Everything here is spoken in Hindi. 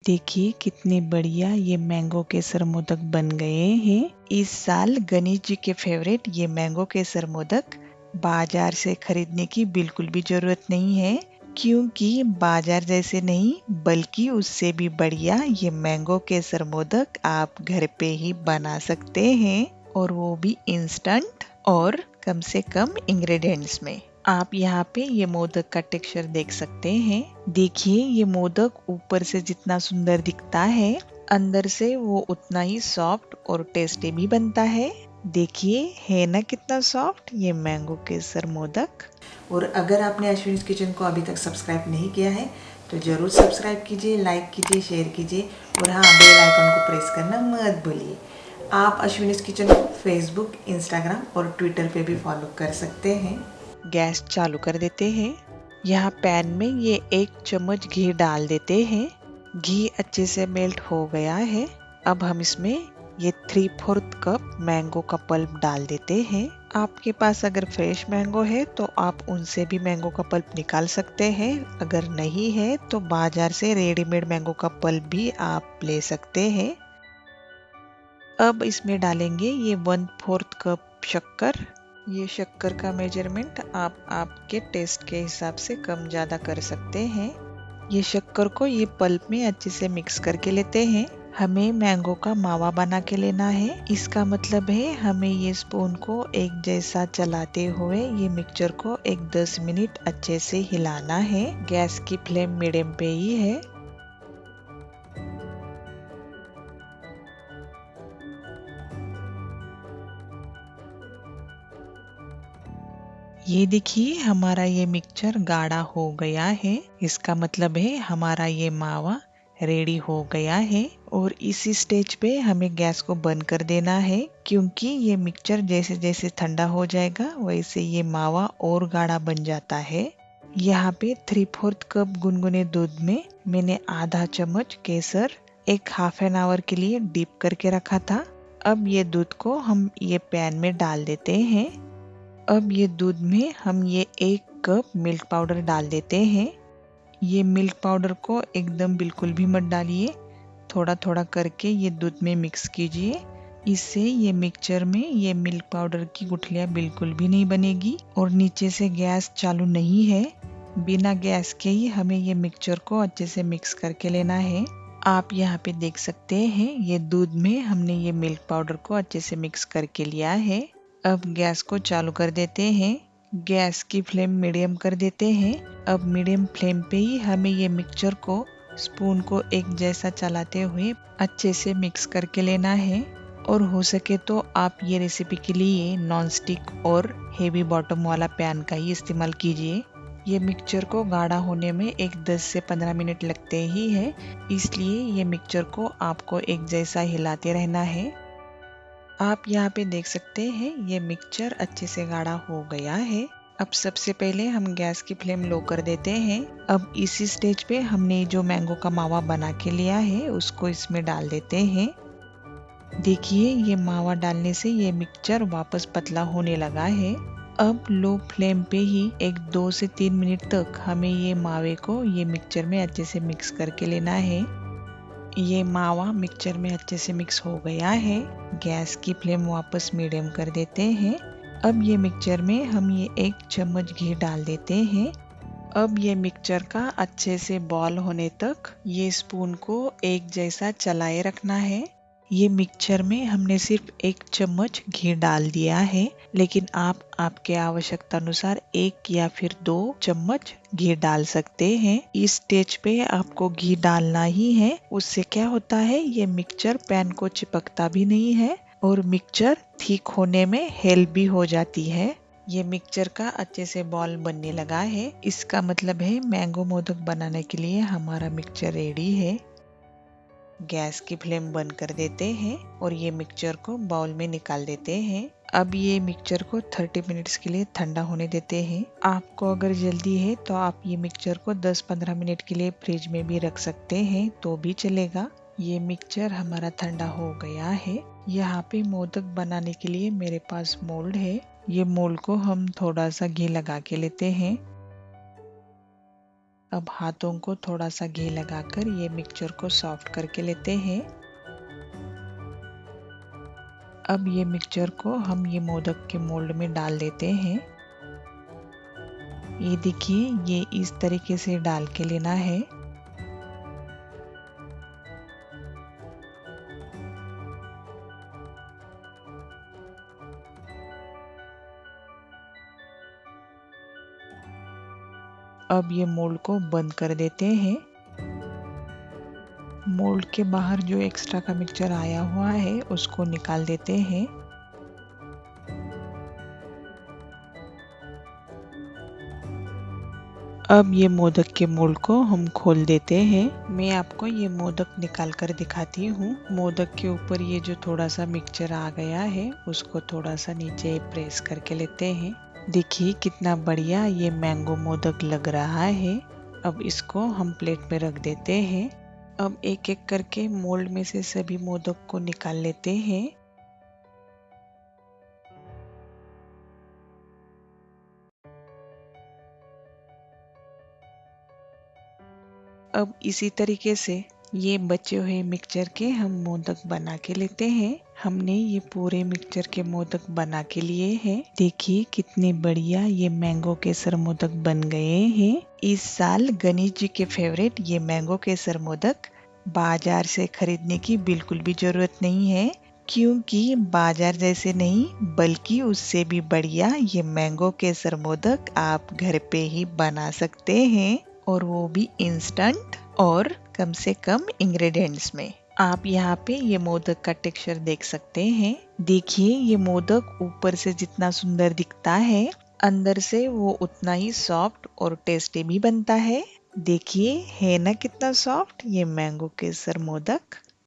देखिए कितने बढ़िया ये मैंगो केसर मोदक बन गए हैं। इस साल गणेश जी के फेवरेट ये मैंगो केसर मोदक बाजार से खरीदने की बिल्कुल भी जरूरत नहीं है, क्योंकि बाजार जैसे नहीं बल्कि उससे भी बढ़िया ये मैंगो केसर मोदक आप घर पे ही बना सकते हैं, और वो भी इंस्टेंट और कम से कम इंग्रेडिएंट्स में। आप यहाँ पे ये मोदक का टेक्सचर देख सकते हैं। देखिए ये मोदक ऊपर से जितना सुंदर दिखता है, अंदर से वो उतना ही सॉफ्ट और टेस्टी भी बनता है। देखिए है ना कितना सॉफ्ट ये मैंगो केसर मोदक। और अगर आपने अश्विनीज किचन को अभी तक सब्सक्राइब नहीं किया है तो ज़रूर सब्सक्राइब कीजिए, लाइक कीजिए, शेयर कीजिए और हाँ, बेल आइकन को प्रेस करना मत भूलिए। आप अश्विनीज किचन को फेसबुक, इंस्टाग्राम और ट्विटर पे भी फॉलो कर सकते हैं। गैस चालू कर देते हैं। यहाँ पैन में ये 1 चम्मच घी डाल देते हैं। घी अच्छे से मेल्ट हो गया है। अब हम इसमें ये 3/4 कप मैंगो का पल्प डाल देते हैं। आपके पास अगर फ्रेश मैंगो है तो आप उनसे भी मैंगो का पल्प निकाल सकते हैं। अगर नहीं है तो बाजार से रेडीमेड मैंगो का पल्प भी आप ले सकते हैं। अब इसमें डालेंगे ये 1/4 कप शक्कर। ये शक्कर का मेजरमेंट आप आपके टेस्ट के हिसाब से कम ज़्यादा कर सकते हैं। ये शक्कर को ये पल्प में अच्छे से मिक्स करके लेते हैं। हमें मैंगो का मावा बना के लेना है। इसका मतलब है हमें ये स्पून को एक जैसा चलाते हुए ये मिक्सचर को एक 10 मिनट अच्छे से हिलाना है। गैस की फ्लेम मीडियम पे ही है। ये देखिए हमारा ये मिक्सचर गाढ़ा हो गया है। इसका मतलब है हमारा ये मावा रेडी हो गया है। और इसी स्टेज पे हमें गैस को बंद कर देना है, क्योंकि ये मिक्सचर जैसे जैसे ठंडा हो जाएगा वैसे ये मावा और गाढ़ा बन जाता है। यहाँ पे 3/4 कप गुनगुने दूध में मैंने आधा चम्मच केसर एक हाफ एन आवर के लिए डीप करके रखा था। अब ये दूध को हम ये पैन में डाल देते हैं। अब ये दूध में हम ये 1 कप मिल्क पाउडर डाल देते हैं। ये मिल्क पाउडर को एकदम बिल्कुल भी मत डालिए, थोड़ा थोड़ा करके ये दूध में मिक्स कीजिए। इससे ये मिक्सचर में ये मिल्क पाउडर की गुठलियाँ बिल्कुल भी नहीं बनेगी और नीचे से गैस चालू नहीं है। बिना गैस के ही हमें ये मिक्सचर को अच्छे से मिक्स करके लेना है। आप यहाँ पे देख सकते हैं ये दूध में हमने ये मिल्क पाउडर को अच्छे से मिक्स करके लिया है। अब गैस को चालू कर देते हैं। गैस की फ्लेम मीडियम कर देते हैं। अब मीडियम फ्लेम पे ही हमें ये मिक्सचर को स्पून को एक जैसा चलाते हुए अच्छे से मिक्स करके लेना है। और हो सके तो आप ये रेसिपी के लिए नॉन स्टिक और हेवी बॉटम वाला पैन का ही इस्तेमाल कीजिए। ये मिक्सचर को गाढ़ा होने में एक 10 से 15 मिनट लगते ही है, इसलिए ये मिक्सचर को आपको एक जैसा हिलाते रहना है। आप यहाँ पे देख सकते हैं ये मिक्सचर अच्छे से गाढ़ा हो गया है। अब सबसे पहले हम गैस की फ्लेम लो कर देते हैं। अब इसी स्टेज पे हमने जो मैंगो का मावा बना के लिया है उसको इसमें डाल देते हैं। देखिए ये मावा डालने से ये मिक्सचर वापस पतला होने लगा है। अब लो फ्लेम पे ही एक 2 से 3 मिनट तक हमें ये मावे को ये मिक्सचर में अच्छे से मिक्स करके लेना है। ये मावा मिक्सचर में अच्छे से मिक्स हो गया है। गैस की फ्लेम वापस मीडियम कर देते हैं। अब ये मिक्सचर में हम ये 1 चम्मच घी डाल देते हैं। अब ये मिक्सचर का अच्छे से बॉल होने तक ये स्पून को एक जैसा चलाए रखना है। ये मिक्सचर में हमने सिर्फ 1 चम्मच घी डाल दिया है, लेकिन आप आपके आवश्यकता अनुसार 1 या फिर 2 चम्मच घी डाल सकते हैं। इस स्टेज पे आपको घी डालना ही है। उससे क्या होता है ये मिक्सचर पैन को चिपकता भी नहीं है और मिक्सचर थिक होने में हेल्प भी हो जाती है। ये मिक्सचर का अच्छे से बॉल बनने लगा है। इसका मतलब है मैंगो मोदक बनाने के लिए हमारा मिक्सचर रेडी है। गैस की फ्लेम बंद कर देते हैं और ये मिक्सचर को बाउल में निकाल देते हैं। अब ये मिक्सचर को 30 मिनट्स के लिए ठंडा होने देते हैं। आपको अगर जल्दी है तो आप ये मिक्सचर को 10-15 मिनट के लिए फ्रिज में भी रख सकते हैं तो भी चलेगा। ये मिक्सचर हमारा ठंडा हो गया है। यहाँ पे मोदक बनाने के लिए मेरे पास मोल्ड है। ये मोल्ड को हम थोड़ा सा घी लगा के लेते हैं। अब हाथों को थोड़ा सा घी लगाकर ये मिक्सचर को सॉफ्ट करके लेते हैं। अब ये मिक्सचर को हम ये मोदक के मोल्ड में डाल देते हैं। ये देखिए, ये इस तरीके से डाल के लेना है। अब ये मोल्ड को बंद कर देते हैं। मोल्ड के बाहर जो एक्स्ट्रा का मिक्सचर आया हुआ है उसको निकाल देते हैं। अब ये मोदक के मोल्ड को हम खोल देते हैं। मैं आपको ये मोदक निकाल कर दिखाती हूँ। मोदक के ऊपर ये जो थोड़ा सा मिक्सचर आ गया है उसको थोड़ा सा नीचे प्रेस करके लेते हैं। देखिए कितना बढ़िया ये मैंगो मोदक लग रहा है। अब इसको हम प्लेट में रख देते हैं। अब एक एक करके मोल्ड में से सभी मोदक को निकाल लेते हैं। अब इसी तरीके से ये बचे हुए मिक्सचर के हम मोदक बना के लेते हैं। हमने ये पूरे मिक्सचर के मोदक बना के लिए हैं। देखिए कितने बढ़िया ये मैंगो केसर मोदक बन गए हैं। इस साल गणेश जी के फेवरेट ये मैंगो केसर मोदक बाजार से खरीदने की बिल्कुल भी जरूरत नहीं है, क्योंकि बाजार जैसे नहीं बल्कि उससे भी बढ़िया ये मैंगो केसर मोदक आप घर पे ही बना सकते हैं, और वो भी इंस्टेंट और कम से कम इंग्रेडिएंट्स में। आप यहाँ पे ये मोदक का टेक्सचर देख सकते हैं। देखिए ये मोदक ऊपर से जितना सुंदर दिखता है, अंदर से वो उतना ही सॉफ्ट और टेस्टी भी बनता है। देखिए है ना कितना सॉफ्ट ये मैंगो केसर मोदक।